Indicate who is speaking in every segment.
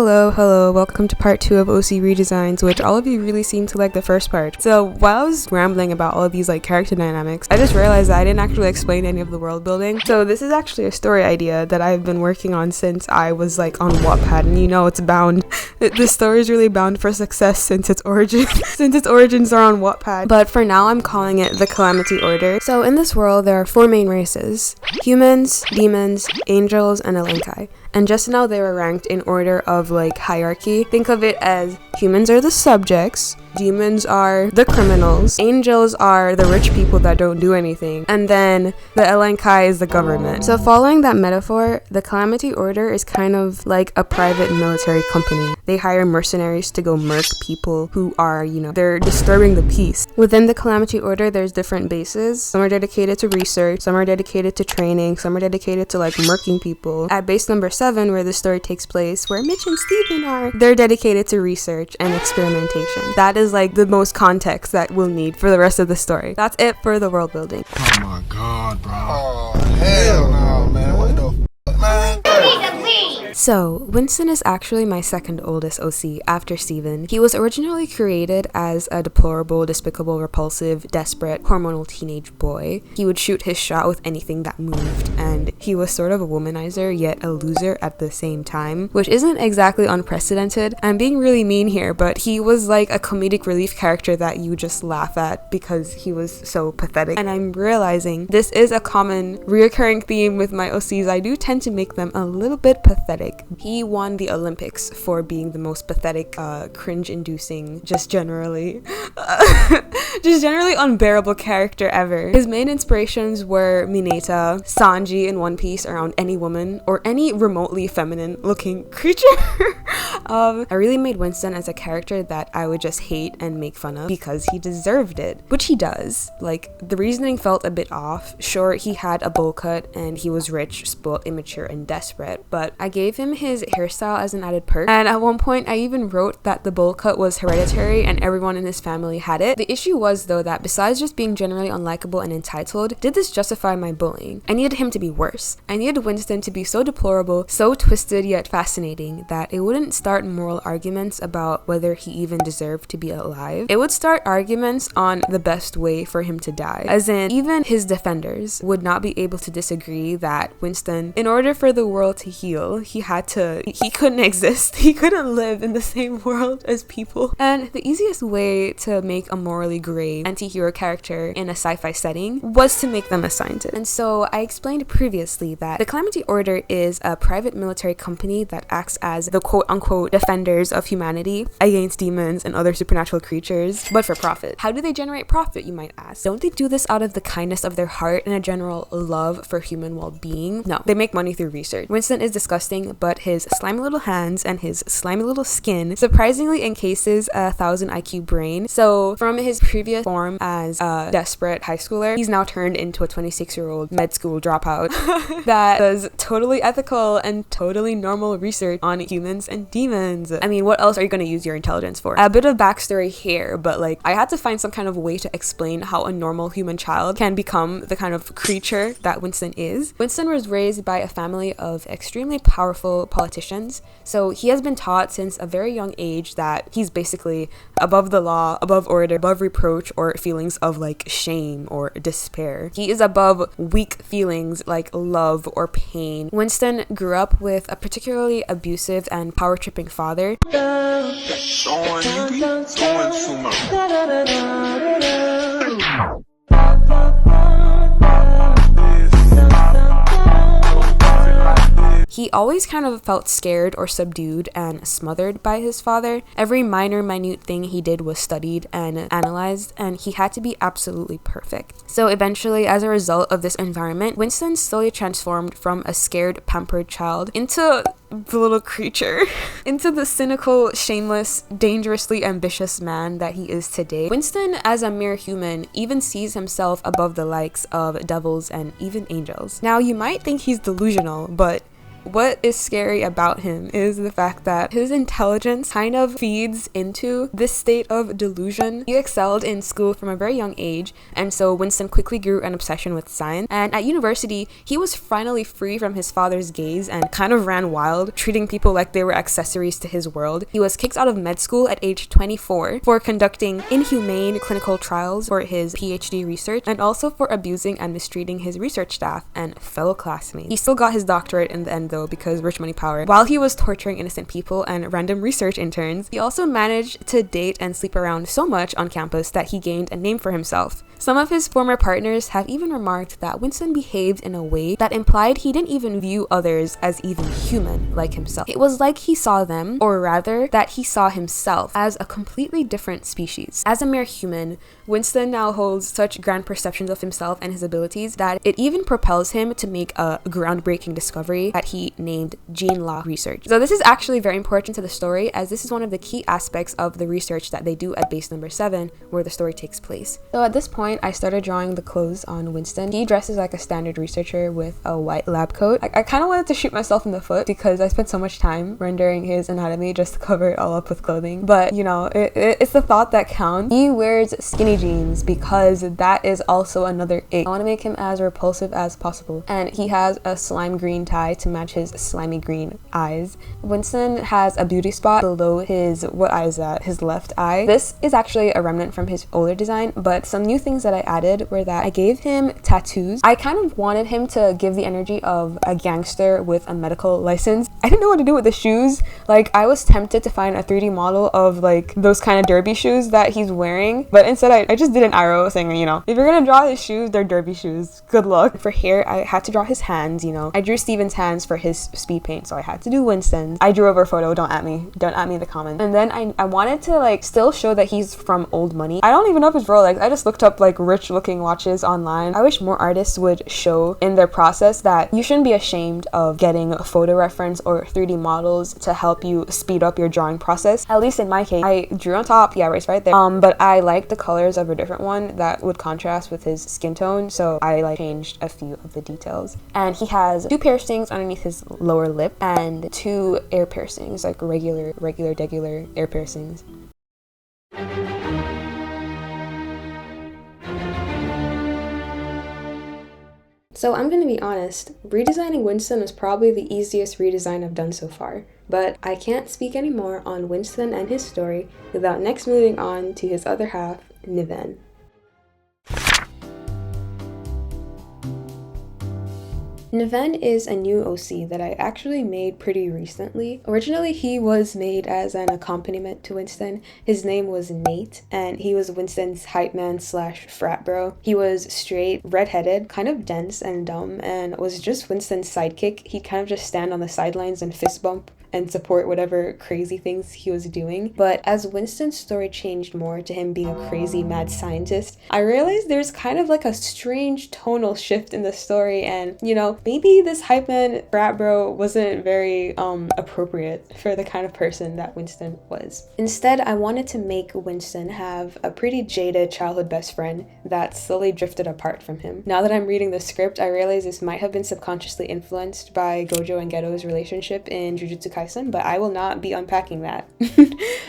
Speaker 1: Hello, welcome to part 2 of OC Redesigns, which all of you really seem to like the first part. So while I was rambling about all of these character dynamics, I just realized that I didn't actually explain any of the world building. So this is actually a story idea that I've been working on since I was on Wattpad, and you know it's bound. This story is really bound for success since its origins are on Wattpad. But for now I'm calling it the Calamity Order. So in this world there are 4 main races: humans, demons, angels, and Elenkai. And just now they were ranked in order of hierarchy. Think of it as humans are the subjects, demons are the criminals, angels are the rich people that don't do anything, and then the Elenkai is the government. So following that metaphor, the Calamity Order is kind of like a private military company. They hire mercenaries to go murk people who are, they're disturbing the peace. Within the Calamity Order, there's different bases. Some are dedicated to research, some are dedicated to training, some are dedicated to murking people. At base number 7, where the story takes place, where Mitch and Steven are, they're dedicated to research and experimentation. That is the most context that we'll need for the rest of the story. That's it for the world building.
Speaker 2: Oh my god, bro. Oh, hell no, man. What the fuck, man?
Speaker 1: So, Winston is actually my second oldest OC after Steven. He was originally created as a deplorable, despicable, repulsive, desperate, hormonal teenage boy. He would shoot his shot with anything that moved, and he was sort of a womanizer, yet a loser at the same time, which isn't exactly unprecedented. I'm being really mean here, but he was a comedic relief character that you just laugh at because he was so pathetic. And I'm realizing this is a common reoccurring theme with my OCs. I do tend to make them a little bit pathetic. He won the Olympics for being the most pathetic, cringe-inducing, just generally unbearable character ever. His main inspirations were Mineta, Sanji in One Piece around any woman or any remotely feminine-looking creature. I really made Winston as a character that I would just hate and make fun of because he deserved it, which he does. The reasoning felt a bit off. Sure, he had a bowl cut and he was rich, spoiled, immature, and desperate, but I gave him his hairstyle as an added perk, and at one point I even wrote that the bowl cut was hereditary and everyone in his family had it. The issue was though that besides just being generally unlikable and entitled, did this justify my bullying? I needed him to be worse. I needed Winston to be so deplorable, so twisted yet fascinating that it wouldn't start moral arguments about whether he even deserved to be alive. It would start arguments on the best way for him to die, as in even his defenders would not be able to disagree that Winston, in order for the world to heal, he couldn't exist. He couldn't live in the same world as people. And the easiest way to make a morally gray anti-hero character in a sci-fi setting was to make them a scientist. And so I explained previously that the Calamity Order is a private military company that acts as the quote-unquote defenders of humanity against demons and other supernatural creatures, but for profit. How do they generate profit, you might ask? Don't they do this out of the kindness of their heart and a general love for human well-being? No, they make money through research. Winston is disgusting, but his slimy little hands and his slimy little skin surprisingly encases a 1000 IQ brain. So from his previous form as a desperate high schooler, he's now turned into a 26-year-old med school dropout that does totally ethical and totally normal research on humans and demons. I mean, what else are you going to use your intelligence for? A bit of backstory here, but I had to find some kind of way to explain how a normal human child can become the kind of creature that Winston is. Winston was raised by a family of extremely powerful politicians, so he has been taught since a very young age that he's basically above the law, above order, above reproach or feelings of shame or despair. He is above weak feelings like love or pain. Winston grew up with a particularly abusive and power-tripping father. He always kind of felt scared or subdued and smothered by his father. Every minute thing he did was studied and analyzed, and he had to be absolutely perfect. So eventually, as a result of this environment, Winston slowly transformed from a scared, pampered child into the little creature, into the cynical, shameless, dangerously ambitious man that he is today. Winston, as a mere human, even sees himself above the likes of devils and even angels. Now, you might think he's delusional, but what is scary about him is the fact that his intelligence kind of feeds into this state of delusion. He excelled in school from a very young age, and so Winston quickly grew an obsession with science. And at university, he was finally free from his father's gaze and kind of ran wild, treating people like they were accessories to his world. He was kicked out of med school at age 24 for conducting inhumane clinical trials for his PhD research, and also for abusing and mistreating his research staff and fellow classmates. He still got his doctorate in the end though, because rich money power. While he was torturing innocent people and random research interns, he also managed to date and sleep around so much on campus that he gained a name for himself. Some of his former partners have even remarked that Winston behaved in a way that implied he didn't even view others as even human like himself. It was like he saw them, or rather that he saw himself, as a completely different species. As a mere human, Winston now holds such grand perceptions of himself and his abilities that it even propels him to make a groundbreaking discovery that he named gene lock research. So this is actually very important to the story, as this is one of the key aspects of the research that they do at base number 7, where the story takes place. So at this point, I started drawing the clothes on Winston. He dresses like a standard researcher with a white lab coat. I kind of wanted to shoot myself in the foot because I spent so much time rendering his anatomy just to cover it all up with clothing. But you know, it's the thought that counts. He wears skinny jeans because that is also another ick. I want to make him as repulsive as possible. And he has a slime green tie to match his slimy green eyes. Winston has a beauty spot below his, what eye is that? His left eye. This is actually a remnant from his older design, but some new things that I added were that I gave him tattoos. I kind of wanted him to give the energy of a gangster with a medical license. I didn't know what to do with the shoes. Like, I was tempted to find a 3D model of like those kind of derby shoes that he's wearing, but instead I just did an arrow saying, you know, if you're gonna draw his shoes, they're derby shoes. Good luck. For hair, I had to draw his hands, you know. I drew Steven's hands for his speed paint, so I had to do Winston's. I drew over a photo, don't at me in the comments. And then I wanted to like still show that he's from old money. I don't even know if it's Rolex. I just looked up like rich looking watches online. I wish more artists would show in their process that you shouldn't be ashamed of getting a photo reference or 3D models to help you speed up your drawing process. At least in my case, I drew on top, yeah, it's right there. But I liked the colors of a different one that would contrast with his skin tone, so I like changed a few of the details. And he has 2 piercings underneath his lower lip and 2 ear piercings, like regular ear piercings. So I'm gonna be honest, redesigning Winston was probably the easiest redesign I've done so far, but I can't speak anymore on Winston and his story without next moving on to his other half, Niven. Niven is a new OC that I actually made pretty recently. Originally, he was made as an accompaniment to Winston. His name was Nate, and he was Winston's hype man / frat bro. He was straight, redheaded, kind of dense and dumb, and was just Winston's sidekick. He'd kind of just stand on the sidelines and fist bump and support whatever crazy things he was doing. But as Winston's story changed more to him being a crazy mad scientist, I realized there's kind of like a strange tonal shift in the story, and you know, maybe this hype man frat bro wasn't very appropriate for the kind of person that Winston was. Instead, I wanted to make Winston have a pretty jaded childhood best friend that slowly drifted apart from him. Now that I'm reading the script, I realize this might have been subconsciously influenced by Gojo and Geto's relationship in Jujutsu Kaisen, but I will not be unpacking that.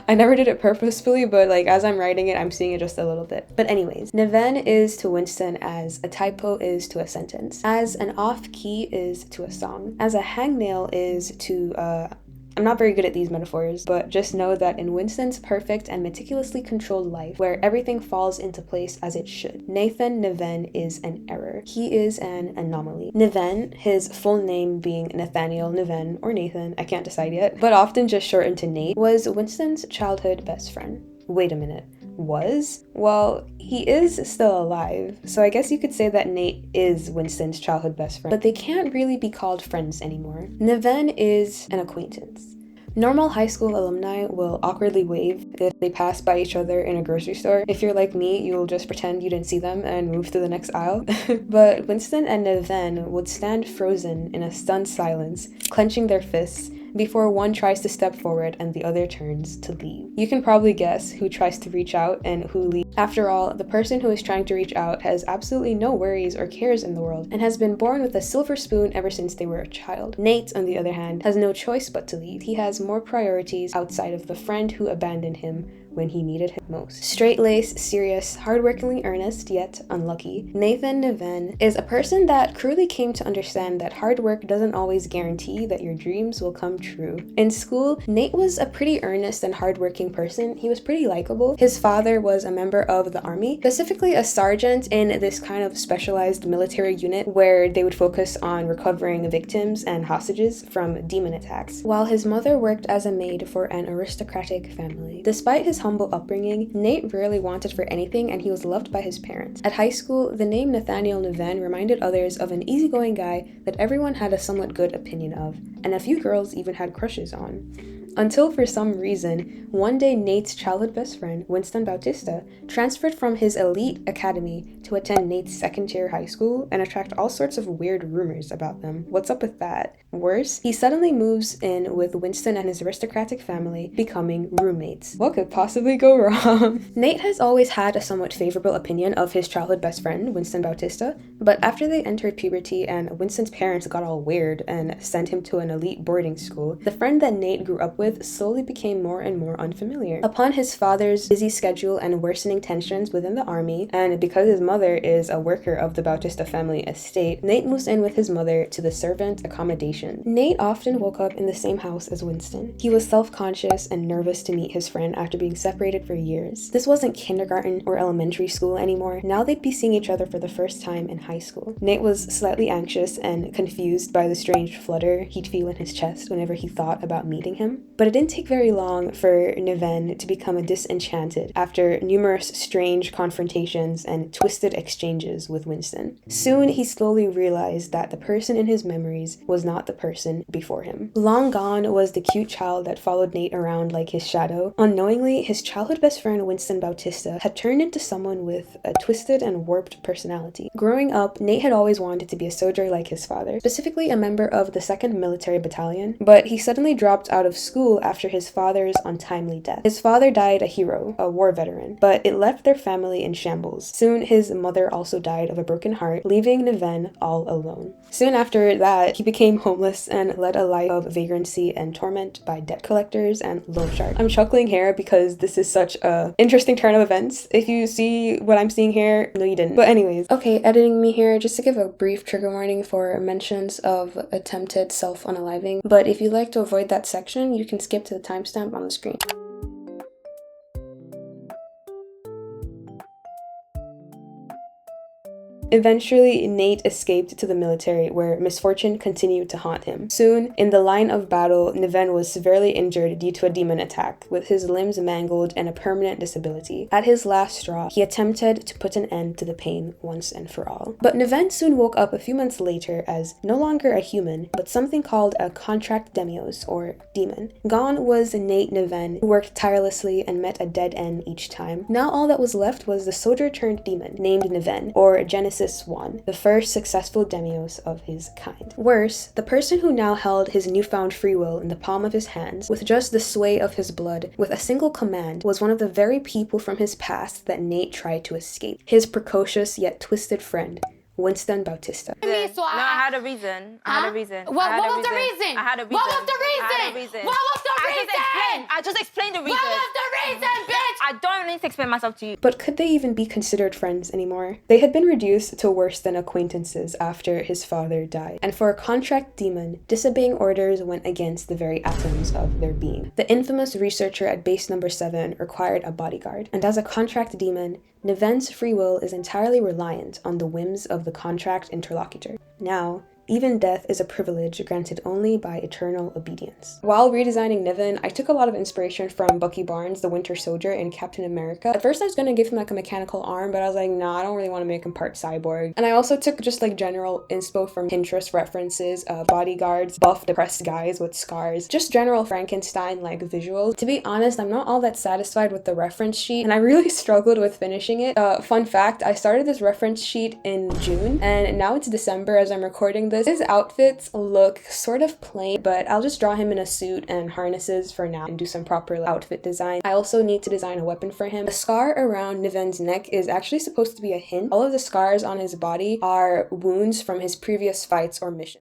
Speaker 1: I never did it purposefully, but like as I'm writing it, I'm seeing it just a little bit. But anyways, Niven is to Winston as a typo is to a sentence, as an off key is to a song, as a hangnail is to I'm not very good at these metaphors, but just know that in Winston's perfect and meticulously controlled life, where everything falls into place as it should, Nathan Niven is an error. He is an anomaly. Niven, his full name being Nathaniel Niven or Nathan, I can't decide yet, but often just shortened to Nate, was Winston's childhood best friend. Wait a minute. Was? Well, he is still alive, so I guess you could say that Nate is Winston's childhood best friend, but they can't really be called friends anymore. Niven is an acquaintance. Normal high school alumni will awkwardly wave if they pass by each other in a grocery store. If you're like me, you'll just pretend you didn't see them and move to the next aisle. But Winston and Niven would stand frozen in a stunned silence, clenching their fists, before one tries to step forward and the other turns to leave. You can probably guess who tries to reach out and who leaves. After all, the person who is trying to reach out has absolutely no worries or cares in the world and has been born with a silver spoon ever since they were a child. Nate, on the other hand, has no choice but to leave. He has more priorities outside of the friend who abandoned him when he needed him most. Straight-laced, serious, hardworkingly earnest, yet unlucky, Niven is a person that cruelly came to understand that hard work doesn't always guarantee that your dreams will come true. In school, Nate was a pretty earnest and hardworking person. He was pretty likable. His father was a member of the army, specifically a sergeant in this kind of specialized military unit where they would focus on recovering victims and hostages from demon attacks, while his mother worked as a maid for an aristocratic family. Despite his humble upbringing, Nate rarely wanted for anything and he was loved by his parents. At high school, the name Nathaniel Niven reminded others of an easygoing guy that everyone had a somewhat good opinion of, and a few girls even had crushes on. Until for some reason, one day Nate's childhood best friend, Winston Bautista, transferred from his elite academy to attend Nate's second-tier high school and attract all sorts of weird rumors about them. What's up with that? Worse, he suddenly moves in with Winston and his aristocratic family, becoming roommates. What could possibly go wrong? Nate has always had a somewhat favorable opinion of his childhood best friend, Winston Bautista, but after they entered puberty and Winston's parents got all weird and sent him to an elite boarding school, the friend that Nate grew up with slowly became more and more unfamiliar. Upon his father's busy schedule and worsening tensions within the army, and because his mother is a worker of the Bautista family estate, Nate moves in with his mother to the servant accommodation. Nate often woke up in the same house as Winston. He was self-conscious and nervous to meet his friend after being separated for years. This wasn't kindergarten or elementary school anymore. Now they'd be seeing each other for the first time in high school. Nate was slightly anxious and confused by the strange flutter he'd feel in his chest whenever he thought about meeting him. But it didn't take very long for Niven to become disenchanted after numerous strange confrontations and twisted exchanges with Winston. Soon, he slowly realized that the person in his memories was not the person before him. Long gone was the cute child that followed Nate around like his shadow. Unknowingly, his childhood best friend Winston Bautista had turned into someone with a twisted and warped personality. Growing up, Nate had always wanted to be a soldier like his father, specifically a member of the 2nd Military Battalion, but he suddenly dropped out of school after his father's untimely death. His father died a hero, a war veteran, but it left their family in shambles. Soon, his mother also died of a broken heart, leaving Niven all alone. Soon after that, he became homeless and led a life of vagrancy and torment by debt collectors and loan sharks. I'm chuckling here because this is such a interesting turn of events. If you see what I'm seeing here, no you didn't. But anyways, okay, editing me here just to give a brief trigger warning for mentions of attempted self-unaliving, but if you'd like to avoid that section, you can skip to the timestamp on the screen. Eventually, Nate escaped to the military, where misfortune continued to haunt him. Soon, in the line of battle, Niven was severely injured due to a demon attack, with his limbs mangled and a permanent disability. At his last straw, he attempted to put an end to the pain once and for all. But Niven soon woke up a few months later as no longer a human, but something called a contract demios, or demon. Gone was Nate Niven, who worked tirelessly and met a dead end each time. Now all that was left was the soldier-turned-demon, named Niven, or Genesis 1, the first successful demios of his kind. Worse, the person who now held his newfound free will in the palm of his hands, with just the sway of his blood, with a single command, was one of the very people from his past that Nate tried to escape. His precocious yet twisted friend, Winston Bautista.
Speaker 3: No, I had a reason. I had a reason.
Speaker 4: What was the reason?
Speaker 3: I had a reason.
Speaker 4: What was the reason? What was the reason?
Speaker 3: I just explained the reason.
Speaker 4: What was the reason, bitch?
Speaker 3: I don't need to explain myself to you.
Speaker 1: But could they even be considered friends anymore? They had been reduced to worse than acquaintances after his father died. And for a contract demon, disobeying orders went against the very atoms of their being. The infamous researcher at base number 7 required a bodyguard. And as a contract demon, Niven's free will is entirely reliant on the whims of the contract interlocutor. Now, even death is a privilege granted only by eternal obedience. While redesigning Niven, I took a lot of inspiration from Bucky Barnes, the Winter Soldier in Captain America. At first I was going to give him like a mechanical arm, but I was like, nah, I don't really want to make him part cyborg. And I also took just like general inspo from Pinterest references, bodyguards, buff, depressed guys with scars, just general Frankenstein-like visuals. To be honest, I'm not all that satisfied with the reference sheet, and I really struggled with finishing it. Fun fact, I started this reference sheet in June, and now it's December as I'm recording this, this. His outfits look sort of plain, but I'll just draw him in a suit and harnesses for now and do some proper outfit design. I also need to design a weapon for him. The scar around Niven's neck is actually supposed to be a hint. All of the scars on his body are wounds from his previous fights or missions.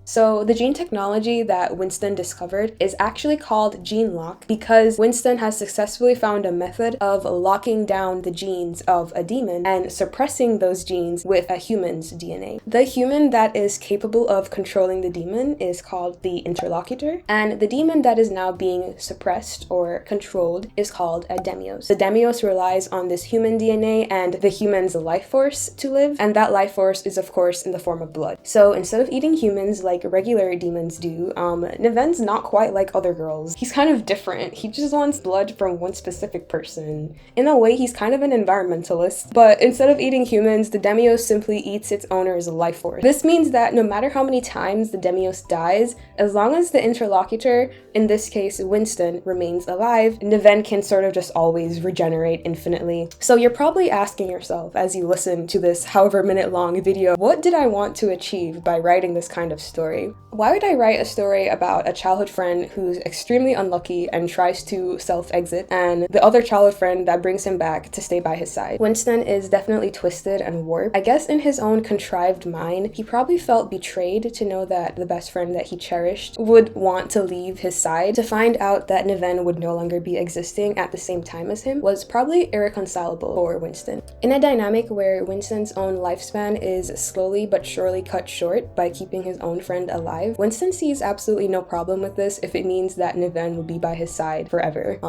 Speaker 1: So the gene technology that Winston discovered is actually called gene lock because Winston has successfully found a method of locking down the genes of a demon and suppressing those genes with a human's DNA. The human that is capable of controlling the demon is called the interlocutor, and the demon that is now being suppressed or controlled is called a demios. The demios relies on this human DNA and the human's life force to live, and that life force is of course in the form of blood. So instead of eating humans like regular demons do, Niven's not quite like other girls. He's kind of different. He just wants blood from one specific person. In a way, he's kind of an environmentalist, but instead of eating humans, the demios simply eats its owner's life force. This means that no matter how many times the demios dies, as long as the interlocutor, in this case Winston, remains alive, Niven can sort of just always regenerate infinitely. So you're probably asking yourself as you listen to this however minute long video, what did I want to achieve by writing this kind of story? Why would I write a story about a childhood friend who's extremely unlucky and tries to self-exit, and the other childhood friend that brings him back to stay by his side? Winston is definitely twisted and warped. I guess in his own contrived mind, he probably felt betrayed to know that the best friend that he cherished would want to leave his side. To find out that Niven would no longer be existing at the same time as him was probably irreconcilable for Winston. In a dynamic where Winston's own lifespan is slowly but surely cut short by keeping his own friend alive, Winston sees absolutely no problem with this if it means that Niven will be by his side forever.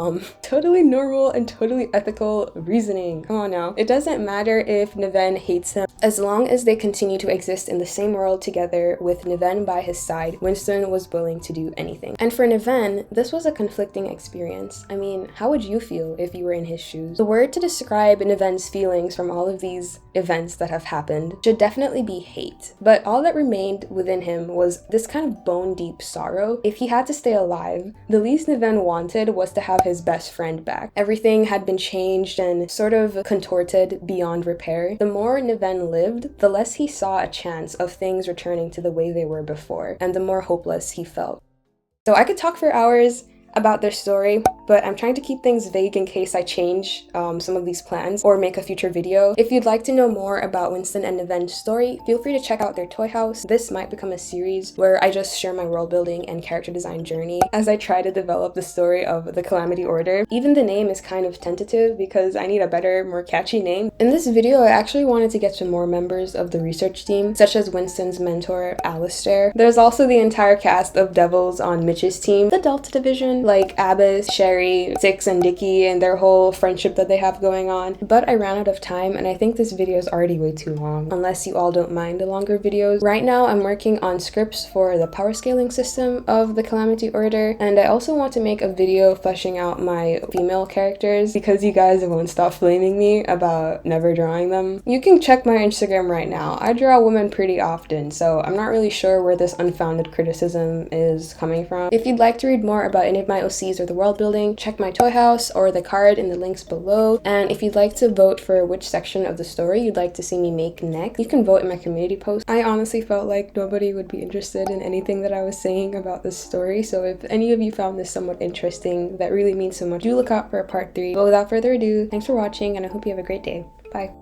Speaker 1: Totally normal and totally ethical reasoning. Come on now. It doesn't matter if Niven hates him. As long as they continue to exist in the same world together with Niven by his side, Winston was willing to do anything. And for Niven, this was a conflicting experience. I mean, how would you feel if you were in his shoes? The word to describe Niven's feelings from all of these events that have happened should definitely be hate. But all that remained within him was this kind of bone-deep sorrow. If he had to stay alive, the least Niven wanted was to have his best friend back. Everything had been changed and sort of contorted beyond repair. The more Niven lived, the less he saw a chance of things returning to the way they were before, and the more hopeless he felt. So I could talk for hours about their story, but I'm trying to keep things vague in case I change some of these plans or make a future video. If you'd like to know more about Winston and Niven's story, feel free to check out their toy house. This might become a series where I just share my world building and character design journey as I try to develop the story of the Calamity Order. Even the name is kind of tentative because I need a better, more catchy name. In this video, I actually wanted to get some more members of the research team, such as Winston's mentor, Alistair. There's also the entire cast of devils on Mitch's team, the Delta Division, like Abbas, Sherry, Six, and Dickie, and their whole friendship that they have going on. But I ran out of time, and I think this video is already way too long, unless you all don't mind the longer videos. Right now, I'm working on scripts for the power scaling system of the Calamity Order, and I also want to make a video fleshing out my female characters because you guys won't stop blaming me about never drawing them. You can check my Instagram right now. I draw women pretty often, so I'm not really sure where this unfounded criticism is coming from. If you'd like to read more about any of my OCs or the world building, check my toy house or the card in the links below. And if you'd like to vote for which section of the story you'd like to see me make next, you can vote in my community post. I honestly felt like nobody would be interested in anything that I was saying about this story, so if any of you found this somewhat interesting, that really means so much. Do look out for a part 3. But without further ado, thanks for watching, and I hope you have a great day. Bye.